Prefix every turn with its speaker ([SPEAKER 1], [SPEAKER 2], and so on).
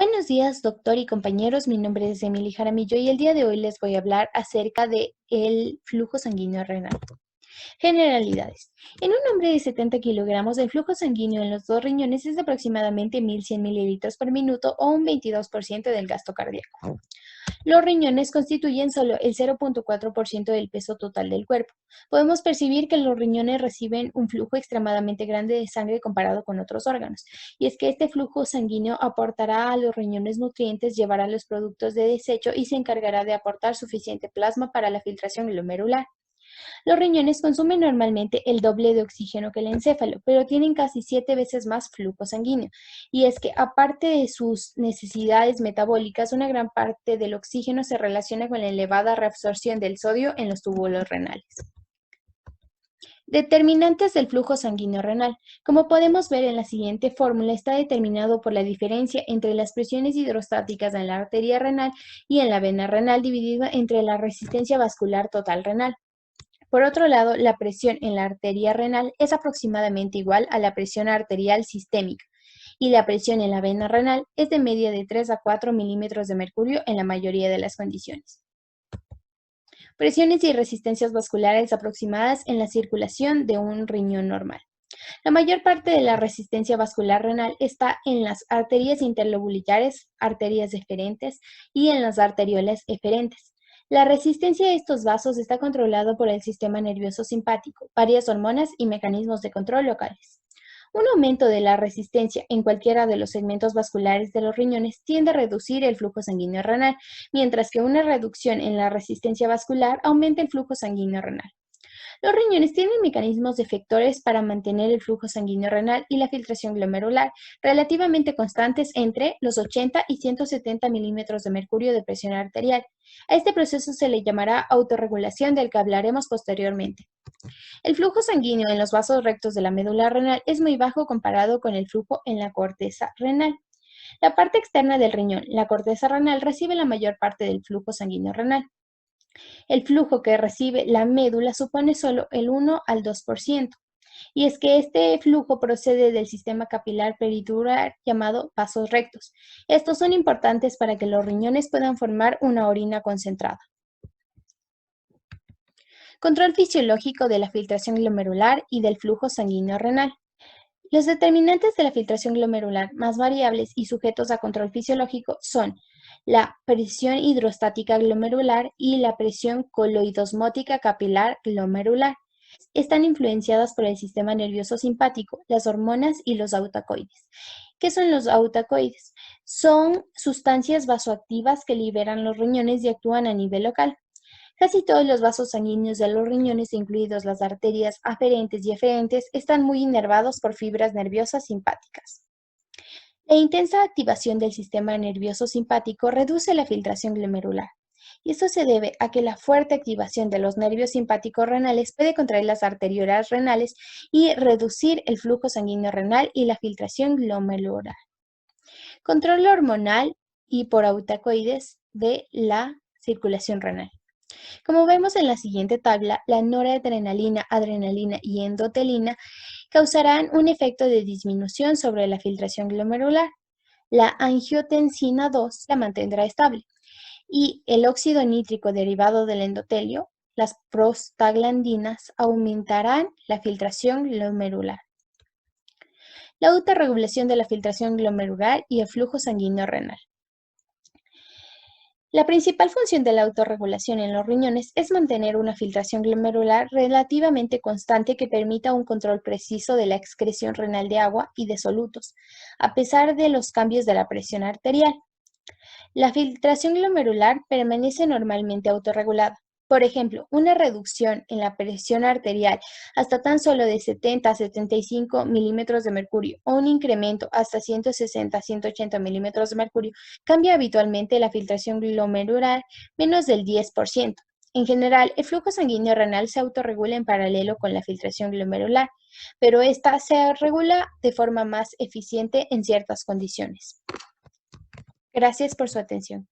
[SPEAKER 1] Buenos días, doctor y compañeros. Mi nombre es Emily Jaramillo y el día de hoy les voy a hablar acerca de el flujo sanguíneo renal. Generalidades. En un hombre de 70 kilogramos, el flujo sanguíneo en los dos riñones es de aproximadamente 1.100 mililitros por minuto o un 22% del gasto cardíaco. Los riñones constituyen solo el 0,4% del peso total del cuerpo. Podemos percibir que los riñones reciben un flujo extremadamente grande de sangre comparado con otros órganos, y es que este flujo sanguíneo aportará a los riñones nutrientes, llevará los productos de desecho y se encargará de aportar suficiente plasma para la filtración glomerular. Los riñones consumen normalmente el doble de oxígeno que el encéfalo, pero tienen casi 7 veces más flujo sanguíneo. Y es que, aparte de sus necesidades metabólicas, una gran parte del oxígeno se relaciona con la elevada reabsorción del sodio en los túbulos renales. Determinantes del flujo sanguíneo renal. Como podemos ver en la siguiente fórmula, está determinado por la diferencia entre las presiones hidrostáticas en la arteria renal y en la vena renal, dividida entre la resistencia vascular total renal. Por otro lado, la presión en la arteria renal es aproximadamente igual a la presión arterial sistémica, y la presión en la vena renal es de media de 3 a 4 milímetros de mercurio en la mayoría de las condiciones. Presiones y resistencias vasculares aproximadas en la circulación de un riñón normal. La mayor parte de la resistencia vascular renal está en las arterias interlobulares, arterias deferentes y en las arteriolas eferentes. La resistencia a estos vasos está controlada por el sistema nervioso simpático, varias hormonas y mecanismos de control locales. Un aumento de la resistencia en cualquiera de los segmentos vasculares de los riñones tiende a reducir el flujo sanguíneo renal, mientras que una reducción en la resistencia vascular aumenta el flujo sanguíneo renal. Los riñones tienen mecanismos efectores para mantener el flujo sanguíneo renal y la filtración glomerular relativamente constantes entre los 80 y 170 milímetros de mercurio de presión arterial. A este proceso se le llamará autorregulación, del que hablaremos posteriormente. El flujo sanguíneo en los vasos rectos de la médula renal es muy bajo comparado con el flujo en la corteza renal. La parte externa del riñón, la corteza renal, recibe la mayor parte del flujo sanguíneo renal. El flujo que recibe la médula supone solo el 1 al 2%, y es que este flujo procede del sistema capilar peritural llamado vasos rectos. Estos son importantes para que los riñones puedan formar una orina concentrada. Control fisiológico de la filtración glomerular y del flujo sanguíneo renal. Los determinantes de la filtración glomerular más variables y sujetos a control fisiológico son la presión hidrostática glomerular y la presión coloidosmótica capilar glomerular. Están influenciadas por el sistema nervioso simpático, las hormonas y los autacoides. ¿Qué son los autacoides? Son sustancias vasoactivas que liberan los riñones y actúan a nivel local. Casi todos los vasos sanguíneos de los riñones, incluidos las arterias aferentes y eferentes, están muy inervados por fibras nerviosas simpáticas. La intensa activación del sistema nervioso simpático reduce la filtración glomerular, y esto se debe a que la fuerte activación de los nervios simpáticos renales puede contraer las arteriolas renales y reducir el flujo sanguíneo renal y la filtración glomerular. Control hormonal y por autacoides de la circulación renal. Como vemos en la siguiente tabla, la noradrenalina, adrenalina y endotelina causarán un efecto de disminución sobre la filtración glomerular. La angiotensina 2 la mantendrá estable, y el óxido nítrico derivado del endotelio, las prostaglandinas, aumentarán la filtración glomerular. La autorregulación de la filtración glomerular y el flujo sanguíneo renal. La principal función de la autorregulación en los riñones es mantener una filtración glomerular relativamente constante que permita un control preciso de la excreción renal de agua y de solutos, a pesar de los cambios de la presión arterial. La filtración glomerular permanece normalmente autorregulada. Por ejemplo, una reducción en la presión arterial hasta tan solo de 70 a 75 milímetros de mercurio o un incremento hasta 160 a 180 milímetros de mercurio cambia habitualmente la filtración glomerular menos del 10%. En general, el flujo sanguíneo renal se autorregula en paralelo con la filtración glomerular, pero esta se regula de forma más eficiente en ciertas condiciones. Gracias por su atención.